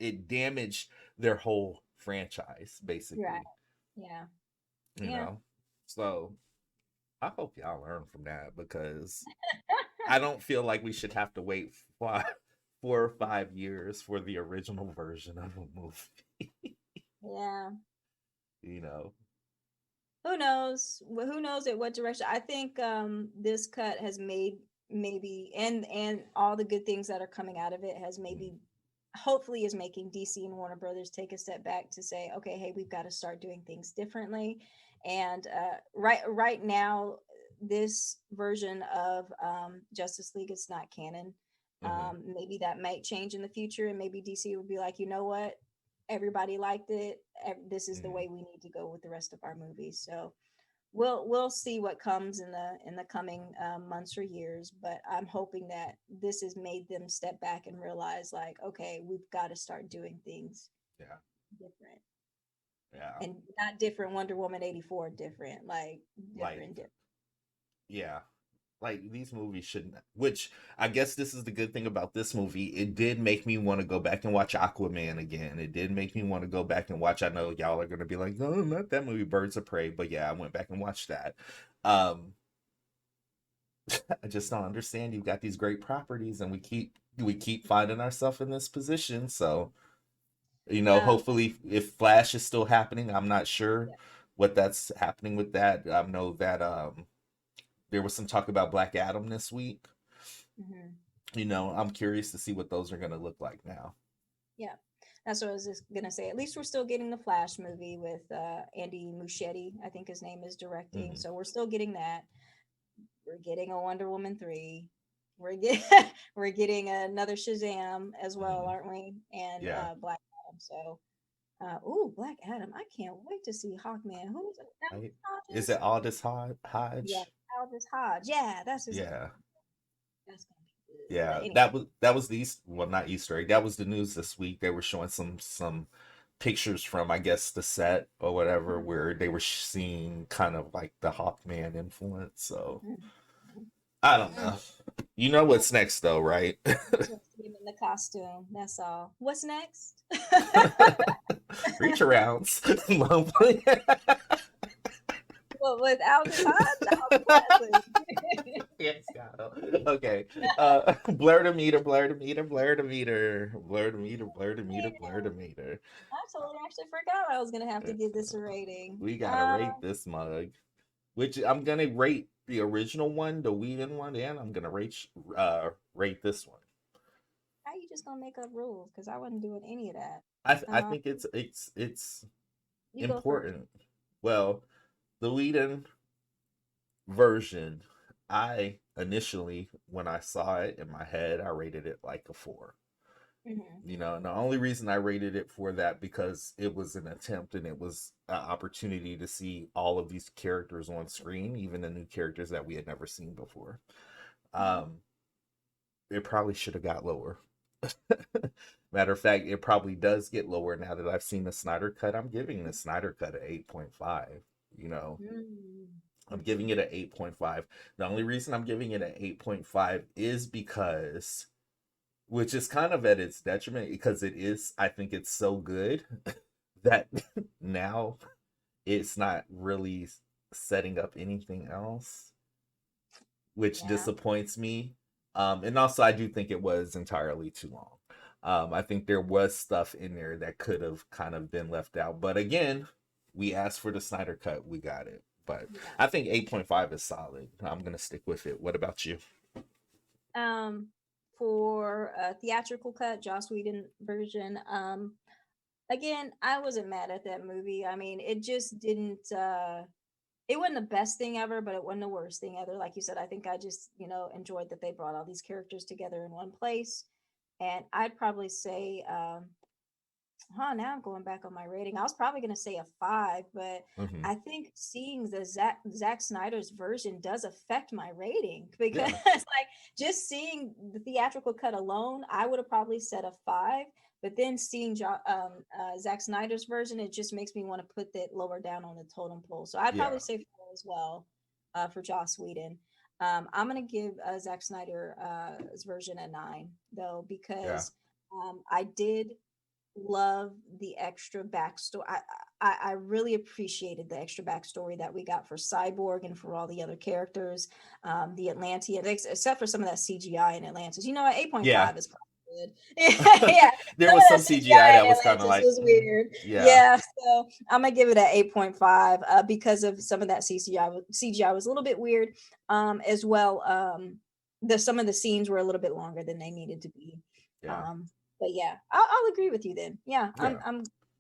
It damaged their whole franchise, Right. basically. Yeah. You Yeah. know, so I hope y'all learn from that because I don't feel like we should have to wait 4 or 5 years for the original version of a movie. Yeah. You know, Who knows? Who knows at what direction? I think this cut has made maybe and all the good things that are coming out of it has mm, maybe hopefully is making DC and Warner Brothers take a step back to say, okay, hey, we've got to start doing things differently. And right now, this version of Justice League is not canon. mm-hmm, Maybe that might change in the future, and maybe DC will be like, you know what, everybody liked it. This is the mm-hmm, way we need to go with the rest of our movies. So we'll see what comes in the coming months or years. But I'm hoping that this has made them step back and realize, like, okay, we've got to start doing things yeah, different, yeah, and not different Wonder Woman 84, different, like like different. yeah, like these movies shouldn't. Which I guess this is the good thing about this movie. It did make me want to go back and watch Aquaman again. It did make me want to go back and watch. I know y'all are gonna be like, "No, not that movie, Birds of Prey," but yeah, I went back and watched that. Um, I just don't understand. You've got these great properties, and we keep finding ourselves in this position. So Um, hopefully, if Flash is still happening, I'm not sure yeah. what that's happening with that. I know that there was some talk about Black Adam this week. Mhm. I'm curious to see what those are going to look like now. Yeah, that's what I was just gonna say. At least we're still getting the Flash movie with Andy Muschietti, I think his name is directing. Hmm. So we're still getting that. We're getting a Wonder Woman 3. We're get we're getting another Shazam as well, Hmm. aren't we? And Yeah. Black Adam. So ooh, Black Adam. I can't wait to see Hawkman. Who's it? Right? Aldous Is Hodges? it Aldous Yeah, Hodge? Aldous Hodge. Yeah, that's his name. Yeah. That's gonna be good. But Yeah. anyway. That was the well, not Easter egg. That was the news this week. They were showing some pictures from, I guess, the set or whatever, Mhm, where they were seeing kind of like the Hawkman influence. So mhm, I don't mhm. know. You know what's next though, right? Just see him in the costume. That's all. What's next? Reach arounds. Well, with Aldous Hodge, I'll gladly. Yes, got it. Okay. Blerd-a-meter, blerd-a-meter, blerd-a-meter, blerd-a-meter, blerd-a-meter, Yeah, blerd-a-meter. I totally actually forgot I was gonna have to give this a rating. We gotta rate this mug, which I'm gonna rate the original one, the Whedon one, and I'm gonna rate this one. How you just gonna make up rules? Because I wasn't doing any of that. I Um, think it's you go first. important. Well, the Whedon version, I initially, when I saw it in my head, I rated it like a 4. Hmm. And the only reason I rated it for that because it was an attempt and it was an opportunity to see all of these characters on screen, even the new characters that we had never seen before. Um, it probably should have got lower. Matter of fact, it probably does get lower now that I've seen the Snyder Cut. I'm giving the Snyder Cut a 8.5. You know, I'm giving Mm-hmm. it a 8.5. The only reason I'm giving it an 8.5 is because, which is kind of at its detriment, because I think it's so good that now it's not really setting up anything else, which Yeah. disappoints me. And also, I do think it was entirely too long. I think there was stuff in there that could have kind of been left out. But again, we asked for the Snyder Cut, we got it. But Yeah. I think 8.5 is solid. I'm going to stick with it. What about you? Um, for a theatrical cut, Joss Whedon version. Again, I wasn't mad at that movie. I mean, it just didn't. It wasn't the best thing ever, but it wasn't the worst thing ever. Like you said, I think I just enjoyed that they brought all these characters together in one place. And I'd probably say, now I'm going back on my rating. I was probably going to say a 5, but Hmm. I think seeing the Zack Snyder's version does affect my rating because Yeah. like just seeing the theatrical cut alone, I would have probably said a 5. But then seeing Zack Snyder's version, it just makes me want to put that lower down on the totem pole. So I'd Yeah. probably say 4 as well, for Joss Whedon. I'm gonna give Zack Snyder his version a 9 though, Yeah. because I did love the extra backstory. I really appreciated the extra backstory that we got for Cyborg and for all the other characters, the Atlantean, except for some of that CGI in Atlantis. You know, at Yeah. 8.5 is probably good. Yeah, There some was of some that CGI CGI that in was kind of Atlantis like, was weird. yeah. Yeah, so I'm gonna give it an 8.5 because of some of that CGI was a little bit weird, as well. Some of the scenes were a little bit longer than they needed to be. Yeah. Um, but yeah, I'll agree with you then. Yeah, Yeah.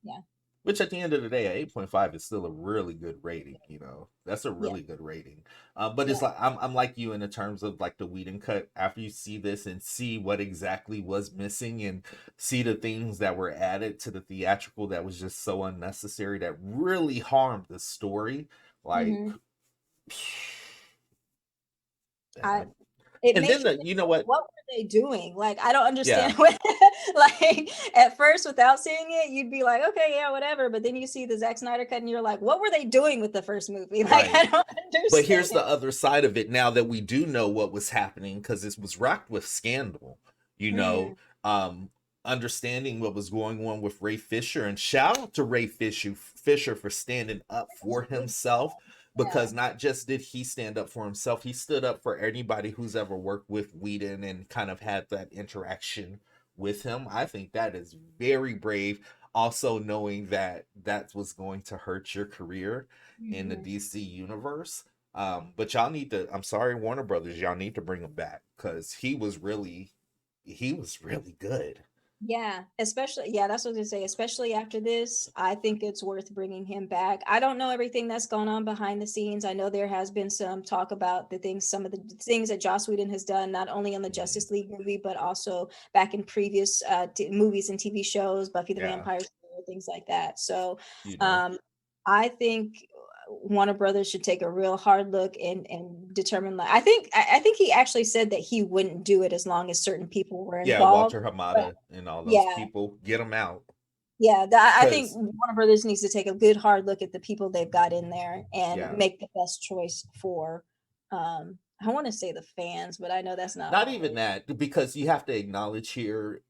yeah, Which at the end of the day, 8.5 is still a really good rating, you know. That's a yeah, really good rating. But it's yeah. like I'm like you in the terms of like the Whedon cut. After you see this and see what exactly was missing and see the things that were added to the theatrical that was just so unnecessary that really harmed the story. Like Hmm. I bad. It And makes then you the think, you know like, what? what were they doing? Like, I don't understand Yeah, what like, at first, without seeing it, you'd be like, "Okay, yeah, whatever," but then you see the Zack Snyder cut, and you're like, "What were they doing with the first movie?" Like, right. I don't But here's understand. the other side of it now that we do know what was happening because it was rocked with scandal, you Mhm. know, um, understanding what was going on with Ray Fisher. And shout out to Ray Fisher for standing up That's for a big himself yeah. because not just did he stand up for himself, he stood up for anybody who's ever worked with Whedon and kind of had that interaction with him. I think that is very brave. Also, knowing that that was going to hurt your career in the Mhm. DC universe. But y'all need to. I'm sorry, Warner Brothers. Y'all need to bring him back because he was really good. Yeah, especially yeah, that's what I was gonna say. Especially after this, I think it's worth bringing him back. I don't know everything that's gone on behind the scenes. I know there has been some talk about some of the things that Joss Whedon has done, not only on the Mhm. Justice League movie, but also back in previous movies and TV shows, Buffy the Yeah, Vampire Slayer, things like that. So, you know. um, I think Warner Brothers should take a real hard look and determine. Like, I think he actually said that he wouldn't do it as long as certain people were Yeah, involved. Walter But Hamada and all those yeah, people, get them out. yeah, I think Cause Warner Brothers needs to take a good hard look at the people they've got in there and yeah, make the best choice for I want to say the fans, but I know that's not not even always. that because you have to acknowledge here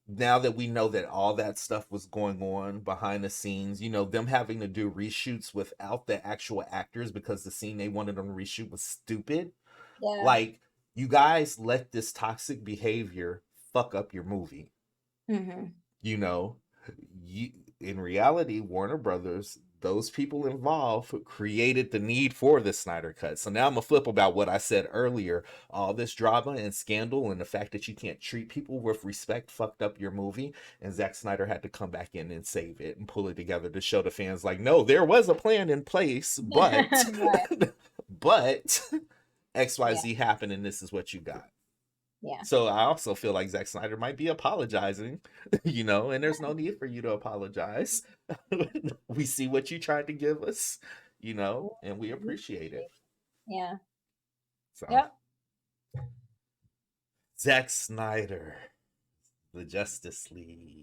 now that we know that all that stuff was going on behind the scenes, you know, them having to do reshoots without the actual actors because the scene they wanted them to reshoot was stupid. Yeah. Like, you guys let this toxic behavior fuck up your movie. Hmm. You know, you, in reality, Warner Brothers, those people involved created the need for the Snyder Cut. So now I'm gonna flip about what I said earlier. All this drama and scandal and the fact that you can't treat people with respect fucked up your movie. And Zack Snyder had to come back in and save it and pull it together to show the fans, like, no, there was a plan in place, but Right. but Yeah. XYZ happened and this is what you got. Yeah. So I also feel like Zack Snyder might be apologizing, you know, and there's no need for you to apologize. We see what you tried to give us, you know, and we appreciate it. Yeah. So Yep. Zack Snyder, the Justice League.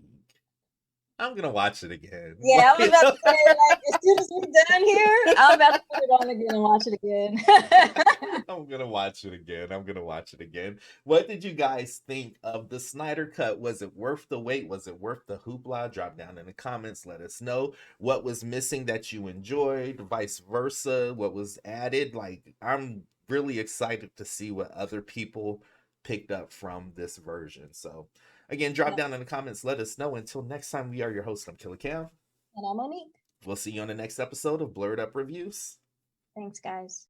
I'm gonna watch it again. Yeah, I was about to say, like, as soon as we're done here, I'm about to put it on again and watch it again. I'm gonna watch it again. I'm gonna watch it again. What did you guys think of the Snyder Cut? Was it worth the wait? Was it worth the hoopla? Drop down in the comments. Let us know what was missing that you enjoyed, vice versa. What was added? Like, I'm really excited to see what other people picked up from this version. So, again, drop Yep. down in the comments. Let us know. Until next time, we are your host. I'm Killer Cam. And I'm Monique. We'll see you on the next episode of Blerd Up Reviews. Thanks, guys.